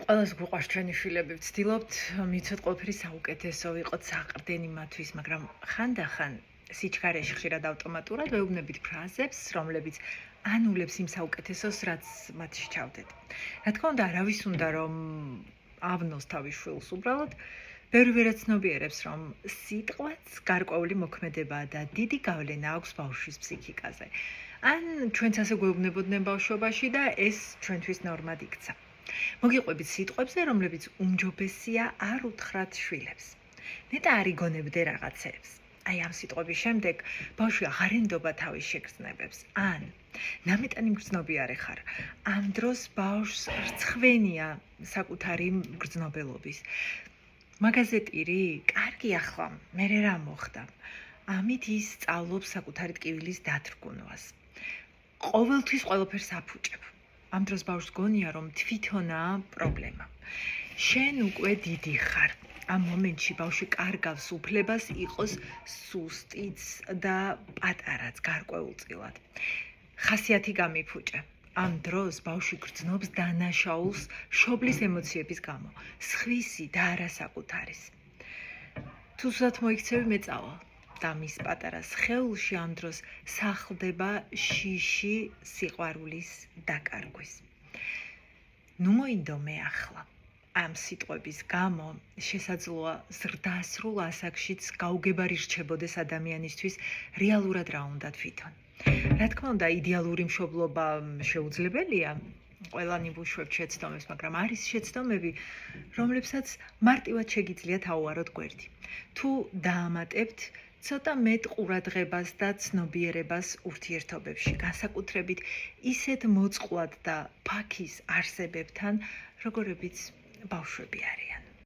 ყველას გვიყვარს ჩვენი შვილები, ვცდილობთ მიცოთ ყველაფერი საუკეთესო ვიყოთ საყრდენი მათთვის, მაგრამ ხანდახან სიჩქარეში ხშირად ავტომატურად ვეუბნებით ფრაზებს, რომლებიც ანულებს იმ საუკეთესოს, რაც მათში ჩავდეთ. რა თქმა უნდა, არავის უნდა რომ ავნოს თავის შვილს უბრალოდ ბევრი ვერაცნობიერებს, რომ სიტყვაც გარკვეული მოქმედებაა და დიდი გავლენა აქვს ბავშვის ფსიქიკაზე. ან ჩვენც ასე გვეუბნებოდნენ ბავშვობაში და ეს ჩვენთვის ნორმად იქცა. მოგიყვებით სიტყვებზე, რომლებიც უმჯობესია არ უთხრათ შვილებს. ნეტა არ იგონებდე რაღაცებს. აი ამ სიტყვების შემდეგ ბავშვი აღარ ენდობა თავის შეგრძნებებს. ან ნამეტანი მგრძნობიარე ხარ. ამ დროს ბავშვს რცხვენია საკუთარი მგრძნობელობის. მაგაზე ტირი, კარგი ახლა, მერე რა მოხდა. ამით ის სწავლობს საკუთარი ტკივილის დათრგუნვას. ყოველთვის ყველაფერს აფუჭებ. ამ დროს ბავშვს გონია, რომ თვითონაა პრობლემა. შენ უკვე დიდი ხარ. ამ მომენტში ბავშვი კარგავს უფლებას იყოს სუსტიც და პატარაც გარკვეულწილად. ხასიათი გამიფუჭე. ამ დროს ბავშვი გრძნობს დანაშაულს შობლის ემოციების გამო, სხვისი და არა საკუთარის. თუ სულად მოიქცევი მეწავალ და მის პატარა სხეულში ამ დროს სახლდება შიში სიყვარულის დაკარგვის. ნუ მოინდომე ახლა. ამ სიტყვების გამო შესაძლოა ზრდასრულ ასაკშიც გაუგებარი რჩებოდეს ადამიანისთვის რეალურად რა უნდა თვითონ. რა თქმა უნდა, იდეალური მშობლობა შეუძლებელია. ყველანი ვუშვებთ შეცდომებს, მაგრამ არის შეცდომები, რომლებსაც მარტივად შეგიძლიათ აუაროთ გვერდი. თუ დაამატებთ ცოტა მეტ ყურადღებას და ცნობიერებას ურთიერთობებში, განსაკუთრებით ისეთ მოწყვლად და ფაქის არსებებთან, როგორებიც ბავშვები არიან.